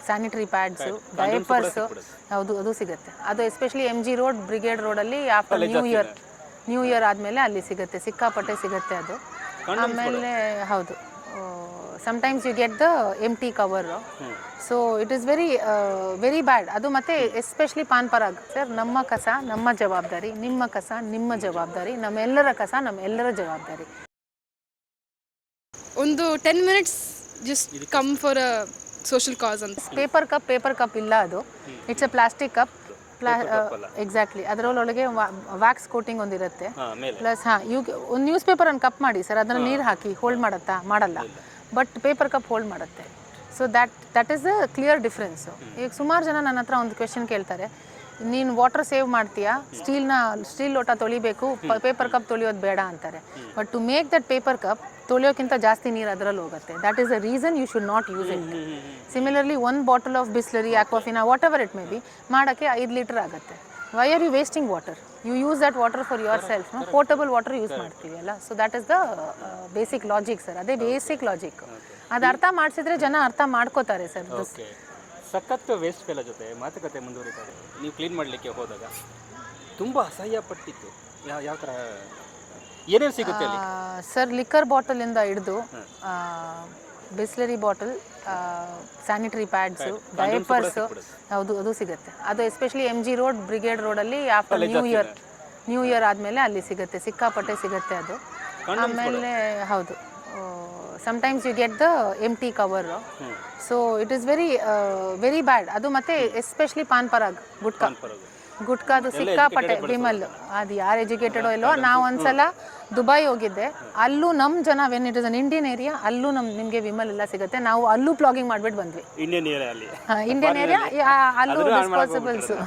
Sanitary pads, diapers, ಹೌದು ಅದು ಸಿಗುತ್ತೆ. ಅದು ಎಸ್ಪೆಷಲಿ MG ರೋಡ್, ಬ್ರಿಗೇಡ್ ರೋಡಲ್ಲಿ ಆಫ್ಟರ್ ನ್ಯೂ ಇಯರ್ ಆದಮೇಲೆ ಅಲ್ಲಿ ಸಿಗುತ್ತೆ, ಸಿಕ್ಕಾಪಟ್ಟೆ ಸಿಗುತ್ತೆ ಅದು. ಆಮೇಲೆ ಹೌದು, sometimes you get the empty cover. So it is very bad ಅದು. ಮತ್ತು ಎಸ್ಪೆಷಲಿ ಪಾನ್ ಪರಾಗ್ ಸರ್, ನಮ್ಮ ಕಸ ನಮ್ಮ ಜವಾಬ್ದಾರಿ, ನಿಮ್ಮ ಕಸ ನಿಮ್ಮ ಜವಾಬ್ದಾರಿ, ನಮ್ಮೆಲ್ಲರ ಕಸ ನಮ್ಮೆಲ್ಲರ ಜವಾಬ್ದಾರಿ. ಒಂದು 10 minutes just come for a social cause ಅಂತ. ಪೇಪರ್ ಕಪ್ ಇಲ್ಲ ಅದು, it's a plastic cup. Exactly, ಅದರೊಳಗೆ ವ್ಯಾಕ್ಸ್ ಕೋಟಿಂಗ್ ಒಂದಿರುತ್ತೆ. ಪ್ಲಸ್ ಒಂದು ನ್ಯೂಸ್ ಪೇಪರನ್ನು ಕಪ್ ಮಾಡಿ ಸರ್, ಅದನ್ನು ನೀರು ಹಾಕಿ ಹೋಲ್ಡ್ ಮಾಡುತ್ತಾ? ಮಾಡಲ್ಲ. ಬಟ್ ಪೇಪರ್ ಕಪ್ ಹೋಲ್ಡ್ ಮಾಡುತ್ತೆ. So that is the clear difference. ಈಗ ಸುಮಾರು ಜನ ನನ್ನ ಹತ್ರ ಒಂದು ಕ್ವೆಶನ್ ಕೇಳ್ತಾರೆ, ನೀನು ವಾಟರ್ ಸೇವ್ ಮಾಡ್ತೀಯಾ, ಸ್ಟೀಲ್ ಲೋಟ ತೊಳಿಬೇಕು, ಪೇಪರ್ ಕಪ್ ತೊಳೆಯೋದು ಬೇಡ ಅಂತಾರೆ. But to make that paper cup ತೊಳೆಯೋಕ್ಕಿಂತ ಜಾಸ್ತಿ ನೀರು ಅದರಲ್ಲಿ ಹೋಗುತ್ತೆ. That is the reason you should not use it. Similarly 1 bottle of Bisleri, Aquafina, whatever it may be, ಮಾಡೋಕ್ಕೆ 5 ಲೀಟರ್ ಆಗುತ್ತೆ. Why are you wasting water? You use that water for yourself. Portable water use ಮಾಡ್ತೀವಿ ಅಲ್ಲ. So that is the basic logic sir. ಅದೇ basic logic. ಅದು ಅರ್ಥ ಮಾಡಿಸಿದ್ರೆ ಜನ ಅರ್ಥ ಮಾಡ್ಕೋತಾರೆ ಸರ್. ಸಖತ್ ವೇಸ್ಟ್ ಫೇಲ ಜೊತೆ ಮಾತುಕತೆ ಮುಂದುವರಿತಾರೆ. ನೀವು ಕ್ಲೀನ್ ಮಾಡಲಿಕ್ಕೆ ಹೋದಾಗ ತುಂಬ ಅಸಹ್ಯ ಪಟ್ಟಿತ್ತು. ಯಾವ ಥರ ಏನೇನು ಸಿಗುತ್ತೆ ಅಲ್ಲಿ ಸರ್? ಲಿಕ್ಕರ್ ಬಾಟಲಿಂದ ಹಿಡಿದು Bisleri bottle, sanitary pads, diapers, ಹೌದು ಅದು ಸಿಗುತ್ತೆ. ಅದು ಎಸ್ಪೆಷಲಿ MG ರೋಡ್, ಬ್ರಿಗೇಡ್ ರೋಡಲ್ಲಿ ಆಫ್ಟರ್ ನ್ಯೂ ಇಯರ್ ಆದಮೇಲೆ ಅಲ್ಲಿ ಸಿಗುತ್ತೆ, ಸಿಕ್ಕಾಪಟ್ಟೆ ಸಿಗುತ್ತೆ ಅದು. ಆಮೇಲೆ ಹೌದು, sometimes you get the empty cover. So it is very bad ಅದು. ಮತ್ತು ಎಸ್ಪೆಷಲಿ ಪಾನ್ ಪರಾಗ್, ಗುಟ್ಕಾದು ಸಿಕ್ಕಾಪಟ್ಟೆ. ವಿಮಲ್, ಅದು ಯಾರು ಎಜುಕೇಟೆಡೋ ಇಲ್ಲೋ, ನಾವು ಒಂದ್ಸಲ ದುಬೈ ಹೋಗಿದ್ದೆ, ಅಲ್ಲೂ ನಮ್ಮ ಜನ, when it is an Indian area, ಅಲ್ಲೂ ನಿಮಗೆ ವಿಮಲ್ ಎಲ್ಲ ಸಿಗುತ್ತೆ. ನಾವು ಅಲ್ಲೂ ಪ್ಲಾಗಿಂಗ್ ಮಾಡಿಬಿಟ್ಟು ಬಂದ್ವಿ. ಇಂಡಿಯನ್ ಏರಿಯಾ ಅಲ್ಲೂ ಡಿಸ್ಪೋಸಬಲ್ಸು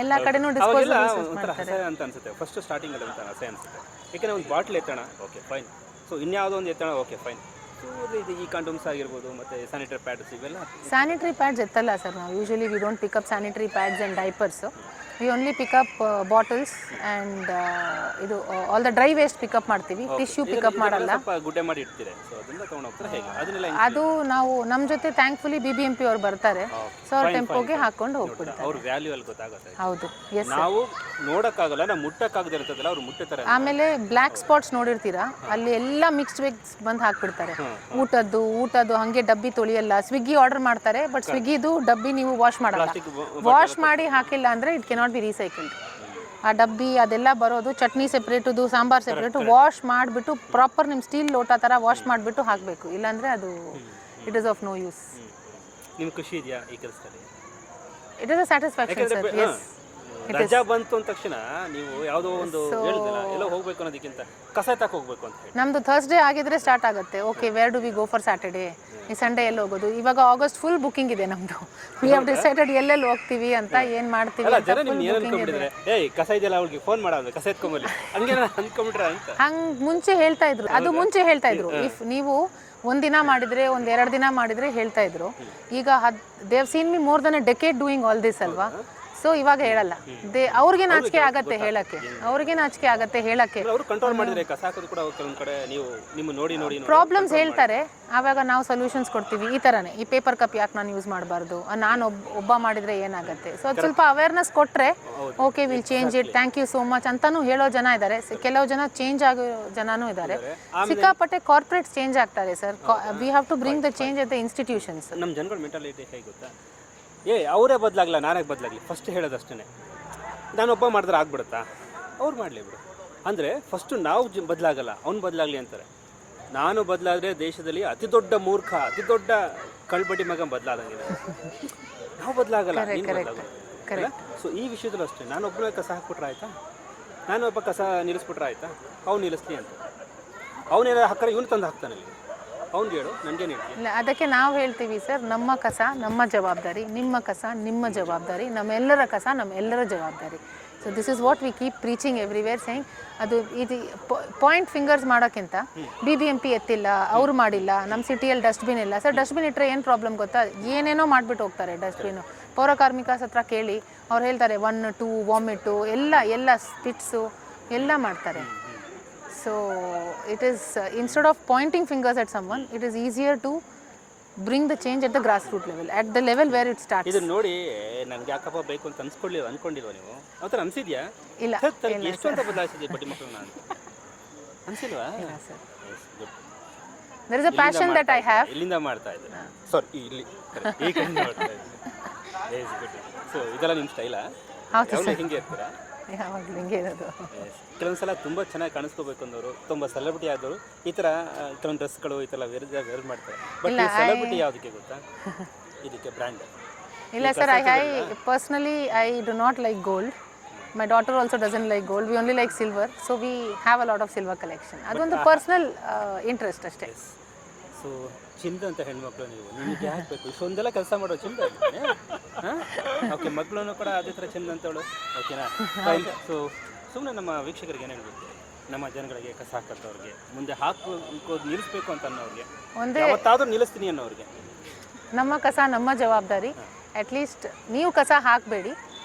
ಎಲ್ಲ ಕಡೆನೂ ಡಿಸ್ಪೋಸಬಲ್ಸ್ ಮಾಡ್ತಾರೆ ಅಂತ ಅನ್ಸುತ್ತೆ. ಫಸ್ಟ್ ಸ್ಟಾರ್ಟಿಂಗ್ ಅಲ್ಲಿ ಅಂತ ಅಸಹ್ಯ ಅನ್ಸುತ್ತೆ. ಯಾಕೆಂದರೆ ಒಂದು ಬಾಟ್ಲ್ ಎತ್ತೋಣ, ಓಕೆ ಫೈನ್. ಸೊ ಇನ್ಯಾವುದೋ ಒಂದು ಎತ್ತೋಣ, ಓಕೆ ಫೈನ್. ಇದು ಈ ಕಂಡೋಮ್ಸ್ ಆಗಿರ್ಬೋದು, ಮತ್ತು ಸ್ಯಾನಿಟರಿ ಪ್ಯಾಡ್ಸ್, ಇವೆಲ್ಲ ಸ್ಯಾನಿಟರಿ ಪ್ಯಾಡ್ಸ್ ಎತ್ತಲ್ಲ ಸರ್ ನಾವು. Usually we don't pick up sanitary pads and diapers. We only pick up bottles and ಇದು all the dry waste pick up ಮಾಡ್ತೀವಿ. ಟಿಶ್ಯೂ ಪಿಕಪ್ ಮಾಡಲ್ಲ. ಗುಡ್ಡೆ ಮಾಡಿ ಇಡ್ತೀರಿ, ಸೊ ಅದನ್ನ ತಗೊಂಡು ಹೋಗ್ತಾರೆ ಹೇಗೆ? ಅದು ನಾವು ನಮ್ಮ ಜೊತೆ ಥ್ಯಾಂಕ್ಫುಲಿ BBMP ಅವ್ರು ಬರ್ತಾರೆ. ಸೊ ಅವ್ರ ಟೆಂಪೋಗೆ ಹಾಕೊಂಡು ಹೋಗ್ಬಿಡ್ತಾರೆ. ಅವ್ರ ವ್ಯಾಲ್ಯೂ ಅಲ್ಲಿ ಗೊತ್ತಾಗುತ್ತೆ. ಹೌದು, ಎಸ್. ನಾವು ನೋಡೋಕ್ಕಾಗಲ್ಲ, ನಾವು ಮುಟ್ಟಕ್ಕಾಗದೇ ಇರ್ತದಲ್ಲ, ಅವ್ರು ಮುಟ್ಟುತ್ತಾರೆ. ಆಮೇಲೆ ಬ್ಲ್ಯಾಕ್ ಸ್ಪಾಟ್ಸ್ ನೋಡಿರ್ತೀರಾ, ಅಲ್ಲಿ ಎಲ್ಲ ಮಿಕ್ಸ್ಡ್ ವೆಗ್ಸ್ ಬಂದು ಹಾಕ್ಬಿಡ್ತಾರೆ. ಊಟದ್ದು ಹಾಗೆ ಡಬ್ಬಿ ತೊಳಿಯಲ್ಲ. ಸ್ವಿಗ್ಗಿ ಆರ್ಡರ್ ಮಾಡ್ತಾರೆ, ಬಟ್ ಸ್ವಿಗ್ಗಿದು ಡಬ್ಬಿ ನೀವು ವಾಶ್ ಮಾಡಲ್ಲ. ವಾಶ್ ಮಾಡಿ ಹಾಕಿಲ್ಲ ಅಂದರೆ ಇಟ್ ಕೆನಾಟ್ ಬಿ ರೀಸೈಕಲ್ಡ್. ಆ ಡಬ್ಬಿ ಅದೆಲ್ಲ ಬರೋದು, chutney separate, sambar separate, wash ಮಾಡಿಬಿಟ್ಟು ಪ್ರಾಪರ್ ನಿಮ್ಮ ಸ್ಟೀಲ್ ಲೋಟ ಥರ ವಾಶ್ ಮಾಡಿಬಿಟ್ಟು ಹಾಕಬೇಕು. ಇಲ್ಲಾಂದರೆ ಅದು it is of no use. ನಿಮ್ಗೆ ಖುಷಿ ಇದೆಯಾ ಈ ಕೆಲಸದಲ್ಲಿ? It is a satisfaction sir. Yes, ರಜಾ ಬಂತು ಅಂದ ತಕ್ಷಣ ನೀವು ಯಾವುದೋ ಒಂದು ಹೇಳಿದಿಲ್ಲ, ಎಲ್ಲೋ ಹೋಗ್ಬೇಕು ಅನ್ನೋದಕ್ಕಿಂತ ಕಸ ಎತ್ತಕ್ಕೆ ಹೋಗ್ಬೇಕು ಅಂತ ಹೇಳಿ. ನಮ್ಮದು ಥರ್ಸ್ಡೇ ಆಗಿದ್ರೆ ಸ್ಟಾರ್ಟ್ ಆಗುತ್ತೆ. Okay, where do we go for Saturday? ಈ ಸಂಡೇ ಎಲ್ಲಿ ಹೋಗೋದು? ಇವಾಗ ಆಗಸ್ಟ್ ಫುಲ್ ಬುಕಿಂಗ್ ಇದೆ ನಮ್ಮದು. ವಿ ಹ್ಯಾವ್ ಡಿಸೈಡೆಡ್ ಎಲ್ಲೆಲ್ಲಿ ಹೋಗ್ತೀವಿ ಅಂತ, ಏನು ಮಾಡ್ತೀವಿ ಅಂತ. ಕಸ ಇದೆಯಲ್ಲ, ಅವ್ರಿಗೆ ಫೋನ್ ಮಾಡೋದು, ಕಸ ಎತ್ಕೊಂಬಲ್ಲಿ ಹಂಗೆ ಅಂದ್ಕೊಂಡ್ಬಿಟ್ರೆ ಅಂತ. ಹಂಗೆ ಮುಂಚೆ ಹೇಳ್ತಾ ಇದ್ರು, ಅದು ಮುಂಚೆ ಹೇಳ್ತಾ ಇದ್ರು. ಇಫ್ ನೀವು ಒಂದಿನ ಮಾಡಿದರೆ, 1-2 ದಿನ ಮಾಡಿದರೆ ಹೇಳ್ತಾ ಇದ್ರು. ಈಗ they have seen me more than A decade doing all this ಅಲ್ವಾ. ಸೊ ಇವಾಗ ಹೇಳಲ್ಲ. ಅವ್ರಿಗೆ ನಾಚಿಕೆ ಆಗತ್ತೆ ಹೇಳಕ್ಕೆ. ಪ್ರಾಬ್ಲಮ್ಸ್ ಹೇಳ್ತಾರೆ, ಆವಾಗ ನಾವು ಸೊಲ್ಯೂಷನ್ಸ್ ಕೊಡ್ತೀವಿ. ಈ ಥರನೇ, ಈ ಪೇಪರ್ ಕಪ್ ಯಾಕೆ ನಾನು ಯೂಸ್ ಮಾಡಬಾರ್ದು, ನಾನು ಒಬ್ಬ ಮಾಡಿದರೆ ಏನಾಗುತ್ತೆ. ಸೊ ಅದು ಸ್ವಲ್ಪ ಅವೇರ್ನೆಸ್ ಕೊಟ್ಟರೆ okay will change it, thank you so much ಅಂತಾನೂ ಹೇಳೋ ಜನ ಇದ್ದಾರೆ. ಕೆಲವು ಜನ ಚೇಂಜ್ ಆಗೋ ಜನನೂ ಇದ್ದಾರೆ. ಸಿಕ್ಕಾಪಟ್ಟೆ ಕಾರ್ಪೊರೇಟ್ಸ್ ಚೇಂಜ್ ಆಗ್ತಾರೆ sir. We have to bring the change at the institutions. ನಮ್ಮ ಜನಗಳ ಮೆಂಟಾಲಿಟಿ ಹೇಗೆ ಗೊತ್ತಾ? ಅವರೇ ಬದಲಾಗಲ್ಲ, ನಾನೇ ಬದಲಾಗಲಿ, ಫಸ್ಟ್ ಹೇಳೋದಷ್ಟೇ. ನಾನೊಬ್ಬ ಮಾಡಿದ್ರೆ ಆಗ್ಬಿಡುತ್ತಾ? ಅವ್ರು ಮಾಡಲಿ ಬಿಡು ಅಂದರೆ ಫಸ್ಟು ನಾವು ಬದಲಾಗಲ್ಲ, ಅವ್ನು ಬದಲಾಗಲಿ ಅಂತಾರೆ. ನಾನು ಬದಲಾದರೆ ದೇಶದಲ್ಲಿ ಅತಿ ದೊಡ್ಡ ಮೂರ್ಖ, ಅತಿ ದೊಡ್ಡ ಕಳ್ಬಡಿ ಮಗ ಬದಲಾದಂಗೆ. ನಾವು ಬದಲಾಗಲ್ಲ, ನೀನು ಬದಲಾಗಲ್ಲ. ಸೊ ಈ ವಿಷಯದಲ್ಲೂ ಅಷ್ಟೇ, ನಾನೊಬ್ಬನೇ ಕಸ ಹಾಕ್ಬಿಟ್ರೆ ಆಯಿತಾ? ನಾನೊಬ್ಬ ಕಸ ನಿಲ್ಲಿಸ್ಬಿಟ್ರೆ ಆಯಿತಾ? ಅವ್ನು ನಿಲ್ಲಿಸ್ಲಿ ಅಂತ. ಅವನೇನಾದ್ರು ಹಾಕ್ತಾರೆ, ಇವನು ತಂದು ಹಾಕ್ತಾನೆ. ಅವ್ನು ಹೇಳು, ನನಗೇನು ಹೇಳ್ತೀನಿ. ಇಲ್ಲ, ಅದಕ್ಕೆ ನಾವು ಹೇಳ್ತೀವಿ ಸರ್, ನಮ್ಮ ಕಸ ನಮ್ಮ ಜವಾಬ್ದಾರಿ, ನಿಮ್ಮ ಕಸ ನಿಮ್ಮ ಜವಾಬ್ದಾರಿ, ನಮ್ಮೆಲ್ಲರ ಕಸ ನಮ್ಮೆಲ್ಲರ ಜವಾಬ್ದಾರಿ. So this is what we keep preaching everywhere, saying. ಅದು ಇದು ಪಾಯಿಂಟ್ ಫಿಂಗರ್ಸ್ ಮಾಡೋಕ್ಕಿಂತ BBMP ಎತ್ತಿಲ್ಲ, ಅವ್ರು ಮಾಡಿಲ್ಲ, ನಮ್ಮ ಸಿಟಿಯಲ್ಲಿ ಡಸ್ಟ್ಬಿನ್ ಇಲ್ಲ. ಸರ್, ಡಸ್ಟ್ಬಿನ್ ಇಟ್ಟರೆ ಏನು ಪ್ರಾಬ್ಲಮ್ ಗೊತ್ತಾ? ಏನೇನೋ ಮಾಡಿಬಿಟ್ಟು ಹೋಗ್ತಾರೆ ಡಸ್ಟ್ಬಿನ್ನು. ಪೌರ ಕಾರ್ಮಿಕಸ್ ಹತ್ರ ಕೇಳಿ, ಅವ್ರು ಹೇಳ್ತಾರೆ 1, 2 ವಾಮಿಟು ಎಲ್ಲ ಸ್ಪಿಟ್ಸು ಎಲ್ಲ ಮಾಡ್ತಾರೆ. So it is instead of pointing fingers at someone, it is easier to bring the change at the grassroots level, at the level where it starts. ಇದನ್ನ ನೋಡಿ ನನಗೆ ಯಾಕಪ್ಪ ಬೇಕು ಅಂತ ಅನ್ಕೊಂಡಿಲ್ವ ನೀವು ಆ ಥರ ಅನ್ಸಿದ್ಯಾ? ಇಲ್ಲ ಎಷ್ಟು ಅಂತ ಬದಲಾಯಿಸಿದ್ಯಾ ಬಡ್ಡಿ ಮಕ್ಕಳನ್ನ ಅಂತ ಅನ್ಸಿಲ್ವಾ? Sir, there is a passion that I have. ಇಲ್ಲಿಂದ ಮಾಡ್ತಾ ಇದ್ದೀನಿ, ಸಾರಿ ಇಲ್ಲಿ ಈ ಕಡೆಯಿಂದ ಮಾಡ್ತಾ ಇದ್ದೀನಿ. Very good. ಸೊ ಇದೆಲ್ಲ ನಿಮ್ಮ ಸ್ಟೈಲಾ? ಹೌದು ಯಾವಾಗಲೂ ಹಿಂಗೆ ಇರ್ತೀರಾ? ಯಾವಾಗಲೂ ಹಿಂಗೆ ಇರೋದು. ಕೆಲವೊಂದ್ಸಲ ತುಂಬ ಚೆನ್ನಾಗಿ ಕಾಣಿಸ್ಕೋಬೇಕು ಅಂದವರು, ತುಂಬ ಸೆಲೆಬ್ರಿಟಿ ಆದವರು ಈ ಥರ ಕೆಲವೊಂದು ಡ್ರೆಸ್ಗಳು ಈ ಥರ ವೇರ್ ಮಾಡ್ತಾರೆ. ಬಟ್ ಸೆಲೆಬ್ರಿಟಿ ಯಾವುದಕ್ಕೆ ಗೊತ್ತಾ? ಇದಕ್ಕೆ ಬ್ರ್ಯಾಂಡ್. ಇಲ್ಲ sir, I personally I do not like gold. My daughter also doesn't like gold. We only like silver. So we have a lot of silver collection. ಅದೊಂದು ಪರ್ಸನಲ್ ಇಂಟ್ರೆಸ್ಟ್ ಅಷ್ಟೇ. So ಚಿಂದ ಅಂತ ಹೆಣ್ಮಕ್ಳು ನೀವು, ನಿಮಗೆ ಯಾಕೆ ಬೇಕು ಇಷ್ಟೊಂದೆಲ್ಲ ಕೆಲಸ ಮಾಡೋ ಚಿಂದ? ಓಕೆ, ಮಕ್ಕಳನ್ನು ಕೂಡ ಅದೇ ಥರ ಚಿಂದ ಅಂತವಳು. ಓಕೆನಾ? ಸೊ ಸುಮ್ಮನೆ ನಮ್ಮ ವೀಕ್ಷಕರಿಗೆ ಏನು ಹೇಳ್ಬೇಕು, ನಮ್ಮ ಜನಗಳಿಗೆ ಕಸ ಹಾಕೋವ್ರಿಗೆ, ಮುಂದೆ ಹಾಕೋದು ನಿಲ್ಲಿಸ್ಬೇಕು ಅಂತ ಅನ್ನೋರಿಗೆ, ಯಾವತ್ತಾದ್ರೂ ನಿಲ್ಲಿಸ್ತೀನಿ ಅನ್ನೋರಿಗೆ, ನಮ್ಮ ಕಸ ನಮ್ಮ ಜವಾಬ್ದಾರಿ. ಅಟ್ಲೀಸ್ಟ್ ನೀವು ಕಸ ಹಾಕಬೇಡಿ.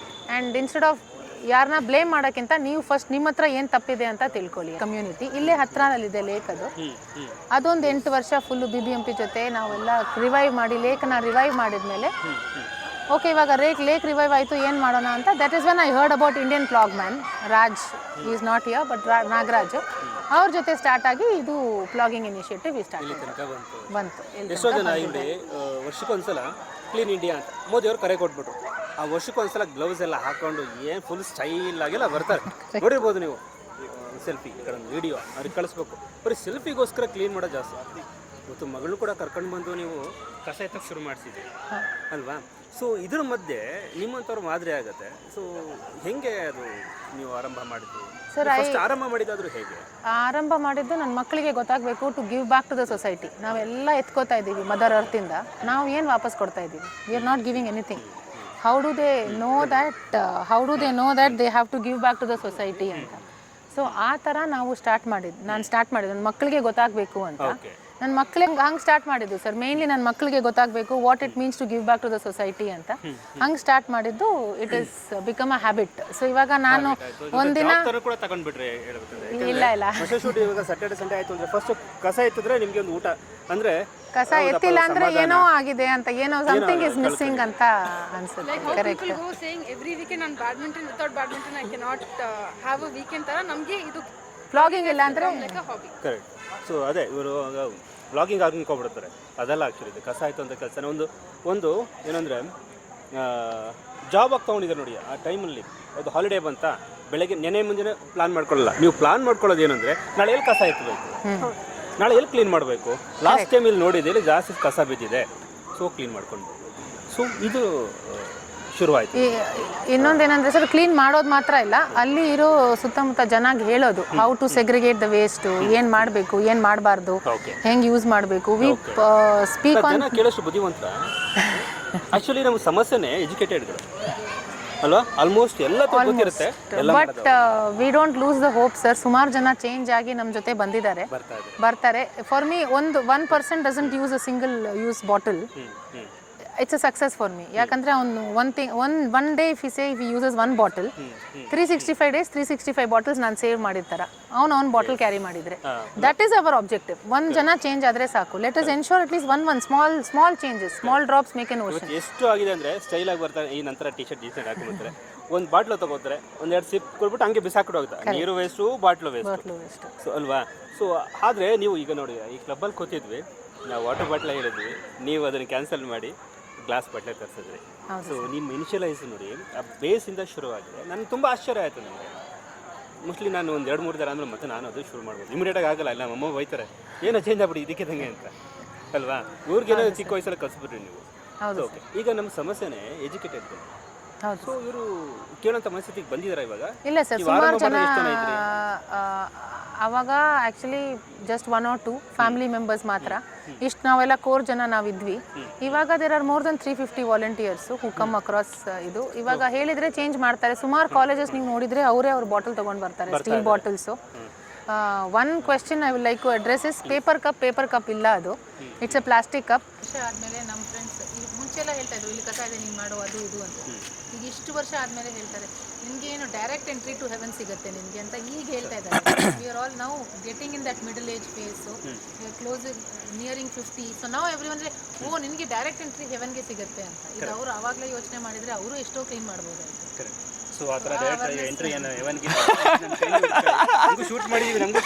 ಆ್ಯಂಡ್ ಇನ್ಸ್ಟೆಡ್ ಆಫ್ ಯಾರನ್ನ ಬ್ಲೇಮ್ ಮಾಡೋಕ್ಕಿಂತ ನೀವು ಫಸ್ಟ್ ನಿಮ್ಮ ಹತ್ರ ಏನು ತಪ್ಪಿದೆ ಅಂತ ತಿಳ್ಕೊಳ್ಳಿ. ಕಮ್ಯುನಿಟಿ ಇಲ್ಲೇ ಹತ್ರನಲ್ಲಿದೆ ಲೇಕ್, ಅದೊಂದು 8 ವರ್ಷ ಫುಲ್ಲು BBMP ಜೊತೆ ನಾವೆಲ್ಲ ರಿವೈವ್ ಮಾಡಿ ಲೇಕ್ನ ರಿವೈವ್ ಮಾಡಿದ್ಮೇಲೆ ಓಕೆ ಇವಾಗ ಲೇಕ್ ರಿವೈವ್ ಆಯಿತು, ಏನು ಮಾಡೋಣ ಅಂತ. That is when I heard about Indian flag man Raj. Is not here but Nagaraj, ಅವ್ರ ಜೊತೆ ಸ್ಟಾರ್ಟ್ ಆಗಿ ಇದು ಪ್ಲಾಗಿಂಗ್ ಇನಿಷಿಯೇಟಿವ್ ಬಂತು. ಎಷ್ಟೋ ಜನ ಇಲ್ಲಿ ವರ್ಷಕ್ಕೊಂದ್ಸಲ ಕ್ಲೀನ್ ಇಂಡಿಯಾ ಅಂತ ಮೋದಿಯವರು ಕರೆ ಕೊಟ್ಬಿಟ್ರು. ಆ ವರ್ಷಕ್ಕೊಂದ್ಸಲ ಗ್ಲೌಸ್ ಎಲ್ಲ ಹಾಕೊಂಡು ಏನು ಫುಲ್ ಸ್ಟೈಲ್ ಆಗೆಲ್ಲ ಬರ್ತಾರೆ. ನೋಡಿರ್ಬೋದು ನೀವು ಸೆಲ್ಫಿ, ಈ ಕಡೆ ವಿಡಿಯೋ ಅವ್ರಿಗೆ ಕಳಿಸ್ಬೇಕು. ಬರೀ ಸೆಲ್ಫಿಗೋಸ್ಕರ ಕ್ಲೀನ್ ಮಾಡೋದು ಜಾಸ್ತಿ. ಇವತ್ತು ಮಗಳು ಕೂಡ ಕರ್ಕೊಂಡು ಬಂದು ನೀವು ಕಸ ಎತ್ತಕ್ಕೆ ಶುರು ಮಾಡಿಸಿದ್ದೀರಿ ಅಲ್ವಾ? ಸೊ ಇದ್ರ ಮಧ್ಯೆ ನಿಮ್ಮಂಥವ್ರು ಮಾದರಿ ಆಗುತ್ತೆ. ಸೊ ಹೆಂಗೆ ಅದು ನೀವು ಆರಂಭ ಮಾಡಿದ್ದು? ಸರ್, ಆರಂಭ ಮಾಡಿದ್ದಾದ್ರೂ ಹೇಗೆ ಆರಂಭ ಮಾಡಿದ್ದು ನನ್ನ ಮಕ್ಕಳಿಗೆ ಗೊತ್ತಾಗಬೇಕು to give back to the society. ನಾವೆಲ್ಲ ಎತ್ಕೋತಾ ಇದ್ದೀವಿ ಮದರ್ ಅರ್ತಿಂದ, ನಾವು ಏನು ವಾಪಸ್ ಕೊಡ್ತಾ ಇದ್ದೀವಿ? We are not giving anything. How do they know that they have to give back to the society ಅಂತ. ಸೊ ಆ ಥರ ನಾವು ನಾನು ಸ್ಟಾರ್ಟ್ ಮಾಡಿದ್ದು ನನ್ನ ಮಕ್ಕಳಿಗೆ ಗೊತ್ತಾಗಬೇಕು ಅಂತ. ನನ್ನ ಮಕ್ಕಳಿಗೆ ಹಂಗೆ ಸ್ಟಾರ್ಟ್ ಮಾಡಿದ್ದು ಸರ್. ಮೇನ್ಲಿ ನನ್ನ ಮಕ್ಕಳಿಗೆ ಗೊತ್ತಾಗಬೇಕು what it means to give back to the society ಅಂತ. ಹಂಗೆ ಸ್ಟಾರ್ಟ್ ಮಾಡಿದ್ದು. It is become a habit. So ಇವಾಗ ನಾನು ಒಂದಿನ ಇಲ್ಲ ಸ್ಯಾಟರ್ಡೆ ಸಂಡೇ ಆಯ್ತು ಅಂದ್ರೆ ಫಸ್ಟ್ ಕಸ ಎತ್ತಿದ್ರೆ ನಿಮಗೆ ಒಂದು ಊಟ ಅಂದ್ರೆ ಕಸ ಎತ್ತಿಲ್ಲ ಅಂದ್ರೆ ಏನೋ ಆಗಿದೆ ಅಂತ, ಏನೋ ಸಮಥಿಂಗ್ ಇಸ್ ಮಿಸ್ಸಿಂಗ್ ಅಂತ ಅನ್ಸುತ್ತೆ. ಕರೆಕ್ಟ್. ಎವ್ರಿ ವೀಕೆಂಡ್ ನಾನು badminton, without badminton I cannot have a weekend ತರ ನಮಗೆ ಇದು ವ್ಲಾಗಿಂಗ್ ಇಲ್ಲ ಅಂದ್ರೆ ಹಾಬಿ. ಕರೆಕ್ಟ್. ಸೊ ಅದೇ ಇವರು ವ್ಲಾಗಿಂಗ್ ಅನ್ಕೊಂಡ್ಬಿಡ್ತಾರೆ. ಅದೆಲ್ಲ ಆ್ಯಕ್ಚುಲಿ ಇದೆ ಕಸ ಆಯಿತು ಅಂತ ಕೆಲಸನ ಒಂದು ಏನಂದರೆ ಜಾಬ್ ಆಗಿ ತೊಗೊಂಡಿದ್ದಾರೆ ನೋಡಿ. ಆ ಟೈಮಲ್ಲಿ ಅದು ಹಾಲಿಡೇ ಬಂತ, ಬೆಳಗ್ಗೆ ನೆನೆ ಮುಂಜಾನೆ ಪ್ಲಾನ್ ಮಾಡ್ಕೊಳ್ಳಲ್ಲ. ನೀವು ಪ್ಲಾನ್ ಮಾಡ್ಕೊಳ್ಳೋದು ಏನಂದರೆ ನಾಳೆ ಎಲ್ಲಿ ಕಸ ಎತ್ತಬೇಕು, ನಾಳೆ ಎಲ್ಲಿ ಕ್ಲೀನ್ ಮಾಡಬೇಕು. ಲಾಸ್ಟ್ ಟೈಮ್ ಇಲ್ಲಿ ನೋಡಿದ್ದೀರಿ ಜಾಸ್ತಿ ಕಸ ಬಿದ್ದಿದೆ, ಸೊ ಕ್ಲೀನ್ ಮಾಡ್ಕೊಂಡು. ಸೊ ಇದು ಶುರುವಾಯಿತು. ಇನ್ನೊಂದೇನಂದ್ರೆ ಸರ್, ಕ್ಲೀನ್ ಮಾಡೋದು ಮಾತ್ರ ಇಲ್ಲ, ಅಲ್ಲಿ ಇರೋ ಸುತ್ತಮುತ್ತ ಜನಾಗಿ ಹೇಳೋದು how to segregate the waste, ಏನು ಮಾಡಬೇಕು ಏನು ಮಾಡಬಾರ್ದು, ಹೆಂಗೆ ಯೂಸ್ ಮಾಡಬೇಕು. We speak on. ಕೇಳೋಷ್ಟು Buddhivantara actually ನಮ್ಮ ಸಮಸ್ಯೆನೇ ಎಜುಕೇಟೆಡ್ಗಳು ಅಲ್ವಾ? ಆಲ್ಮೋಸ್ಟ್ ಎಲ್ಲ ಗೊತ್ತಿರುತ್ತೆ. But we don't lose the hope sir. ಸುಮಾರು ಜನ ಚೇಂಜ್ ಆಗಿ ನಮ್ಮ ಜೊತೆ ಬರ್ತಾರೆ. For me 1% doesn't use a single use bottle. It's a success for me. ಯಾಕಂದರೆ ಅವನು one day if he uses 1 bottle, 365 days 365 bottles ನಾನು ಸೇವ್ ಮಾಡಿರ್ತಾರ. ಅವ್ನು ಬಾಟಲ್ ಕ್ಯಾರಿ ಮಾಡಿದರೆ ದಟ್ ಈಸ್ ಅವರ್ ಆಬ್ಜೆಕ್ಟಿವ್. ಒಂದು ಜನ ಚೇಂಜ್ ಆದರೆ ಸಾಕು. Let us ensure at least one small changes, small drops make N ocean. ಎಷ್ಟು ಆಗಿದೆ ಅಂದರೆ ಸ್ಟೈಲಾಗಿ ಬರ್ತಾರೆ. ಈ ನಂತರ ಟಿ ಶರ್ಟ್ ಹಾಕೊಂಡ್ಬರ್ತಾರೆ, ಒಂದು ಬಾಟ್ಲು ತಗೋತಾರೆ, 1-2 ಸಿಪ್ ಕೊಟ್ಬಿಟ್ಟು ಹಂಗೆ ಬಿಸಾಕ್ಬಿಟ್ಟು ಹೋಗ್ತಾರೆ. ನೀರು ವೇಸ್ಟು, ಬಾಟ್ಲು ವೇಸ್ಟ್. ಸೊ ಅಲ್ವಾ? ಸೊ ಆದರೆ ನೀವು ಈಗ ನೋಡಿ, ಈ ಕ್ಲಬ್ಬಲ್ಲಿ ಕೂತಿದ್ವಿ, ನಾವು ವಾಟರ್ ಬಾಟ್ಲ ಹೇಳಿದ್ವಿ, ನೀವು ಅದನ್ನು ಕ್ಯಾನ್ಸಲ್ ಮಾಡಿ ಗ್ಲಾಸ್ ಬಾಟ್ಲೆ ತರಿಸಿದ್ರಿ. ಸೊ ನಿಮ್ಮ ಇನಿಷಿಯಲೈಸ್ ನೋಡಿ, ಆ ಬೇಸಿಂದ ಶುರುವಾಗಿದೆ. ನನಗೆ ತುಂಬ ಆಶ್ಚರ್ಯ ಆಯಿತು. ನನಗೆ ಮೋಸ್ಟ್ಲಿ ನಾನು ಒಂದು 2-3 ದಿನ ಆದಮೇಲೆ ಮತ್ತೆ ನಾನು ಅದು ಶುರು ಮಾಡ್ಬೋದು. ಇಮಿಡಿಯೇಟಾಗಿ ಆಗಲ್ಲ, ಇಲ್ಲ ನಮ್ಮಮ್ಮ ಬೈತಾರೆ, ಏನೋ ಚೇಂಜ್ ಆಗ್ಬಿಡಿ ಇದಕ್ಕೆ ತಂಗೆ ಅಂತ ಅಲ್ವಾ? ಇವ್ರಿಗೇನೋ ಚಿಕ್ಕ ವಯಸ್ಸಲ್ಲಿ ಕಲಿಸ್ಬಿಟ್ರಿ ನೀವು. ಓಕೆ, ಈಗ ನಮ್ಮ ಸಮಸ್ಯೆನೇ ಎಜುಕೇಟೆಡ್. ಸೊ ಇವರು ಕೇಳೋಂಥ ಮನಸ್ಥಿತಿಗೆ ಬಂದಿದ್ದಾರೆ ಇವಾಗ? ಇಲ್ಲ ಸರ್, ಸುಮಾರು ಜನ ಅವಾಗ actually just 1 or 2 family members ಮಾತ್ರ. ಇಷ್ಟು ನಾವೆಲ್ಲ ಕೋರ್ ಜನ ನಾವಿದ್ವಿ. ಇವಾಗ there are more than 350 volunteers who come across. ಇದು ಇವಾಗ ಹೇಳಿದರೆ ಚೇಂಜ್ ಮಾಡ್ತಾರೆ. ಸುಮಾರು ಕಾಲೇಜಸ್ ನೀವು ನೋಡಿದರೆ ಅವರೇ ಅವ್ರ ಬಾಟಲ್ ತೊಗೊಂಡು ಬರ್ತಾರೆ, steel bottles. One question I will like to address is paper cup ಇಲ್ಲ, ಅದು ಇಟ್ಸ್ ಎ ಪ್ಲಾಸ್ಟಿಕ್ ಕಪ್. ಆದಮೇಲೆ ನಮ್ಮ ಫ್ರೆಂಡ್ಸ್ ಮುಂಚೆಲ್ಲ ಹೇಳ್ತಾ ಇದ್ರು ಇಲ್ಲಿ ಕಸ ಇದೆ ನೀನು ಮಾಡೋ ಅದು ಇದು ಅಂತ. ಈಗ ಇಷ್ಟು ವರ್ಷ ಆದಮೇಲೆ ಹೇಳ್ತಾರೆ ನಿನಗೆ ಏನು ಡೈರೆಕ್ಟ್ ಎಂಟ್ರಿ ಟು ಹೆವೆನ್ ಸಿಗುತ್ತೆ ನಿನಗೆ ಅಂತ ಈಗ ಹೇಳ್ತಾ ಇದ್ದಾರೆ. We are all now getting in that middle age phase, close nearing 50. So ನಾವು ಎವ್ರಿ ಒನ್ ಓ ನಿನಗೆ ಡೈರೆಕ್ಟ್ ಎಂಟ್ರಿ ಹೆವೆನ್ಗೆ ಸಿಗುತ್ತೆ ಅಂತ. ಈಗ ಅವರು ಆವಾಗಲೇ ಯೋಚನೆ ಮಾಡಿದರೆ ಅವರು ಎಷ್ಟೋ ಕ್ಲೀನ್ ಮಾಡ್ಬೋದಾಯ್ತು. ಸೊ ಆ ಥರ ಡೈರೆಕ್ಟ್ ಎಂಟ್ರಿ ಏನು ಎವನ್ಗೆ ಶೂಟ್ ಮಾಡಿದ್ದೀವಿ, ನಮಗೂ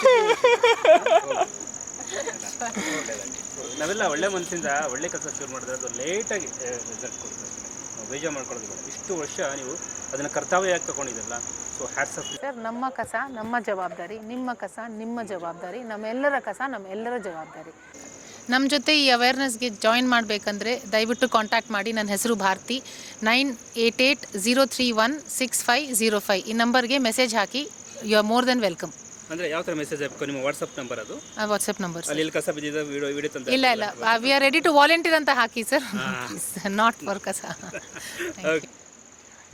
ನಾವೆಲ್ಲ ಒಳ್ಳೆ ಮನಸ್ಸಿಂದ ಒಳ್ಳೆ ಕೆಲಸ ಶುರು ಮಾಡಿದ್ರೆ ಅದು ಲೇಟಾಗಿ ರಿಸಲ್ಟ್ ಕೊಡ್ತೀವಿ. ನಾವು ಬೇಜಾರು ಮಾಡ್ಕೊಳ್ಳೋದು ಬೇಡ. ಇಷ್ಟು ವರ್ಷ ನೀವು ಅದನ್ನು ಕರ್ತವ್ಯವಾಗಿ ತೊಗೊಂಡಿದ್ದಲ್ಲ, ಸೊ ಹ್ಯಾಟ್ಸ್ ಆಫ್. ಸರ್, ನಮ್ಮ ಕಸ ನಮ್ಮ ಜವಾಬ್ದಾರಿ, ನಿಮ್ಮ ಕಸ ನಿಮ್ಮ ಜವಾಬ್ದಾರಿ, ನಮ್ಮೆಲ್ಲರ ಕಸ ನಮ್ಮೆಲ್ಲರ ಜವಾಬ್ದಾರಿ. ನಮ್ಮ ಜೊತೆ ಈ ಅವೇರ್ನೆಸ್ಗೆ ಜಾಯಿನ್ ಮಾಡಬೇಕಂದ್ರೆ ದಯವಿಟ್ಟು ಕಾಂಟ್ಯಾಕ್ಟ್ ಮಾಡಿ. ನನ್ನ ಹೆಸರು ಭಾರತಿ. 9880316505 ಈ ನಂಬರ್ಗೆ ಮೆಸೇಜ್ ಹಾಕಿ. You are more than welcome. ಅಂದರೆ ಯಾವ ಥರ ಮೆಸೇಜ್ ಹಾಕೋ? ನಿಮ್ಮ ವಾಟ್ಸಪ್ ನಂಬರ್ ಅದು? ವಾಟ್ಸಪ್ ನಂಬರ್ ಅಲ್ಲಿ ಎಲ್ಲಿ ಕಸ ಬಿದ್ದಿದ್ದ ವಿಡಿಯೋ ತಂದ? ಇಲ್ಲ, we are ready to volunteer ಅಂತ ಹಾಕಿ ಸರ್, ನಾಟ್ ಫಾರ್ ಕಸ.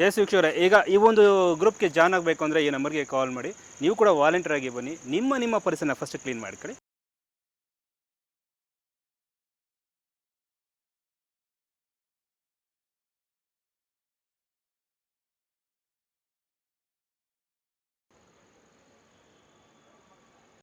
ಎಸ್ ವೀಕ್ಷಕರೇ, ಈಗ ಈ ಒಂದು ಗ್ರೂಪ್ಗೆ ಜಾಯ್ನ್ ಆಗಬೇಕು ಅಂದರೆ ಈ ನಂಬರ್ಗೆ ಕಾಲ್ ಮಾಡಿ. ನೀವು ಕೂಡ ವಾಲಂಟಿಯರ್ ಆಗಿ ಬನ್ನಿ. ನಿಮ್ಮ ಪರಿಸರನ ಫಸ್ಟ್ ಕ್ಲೀನ್ ಮಾಡ್ಕೊಳ್ಳಿ.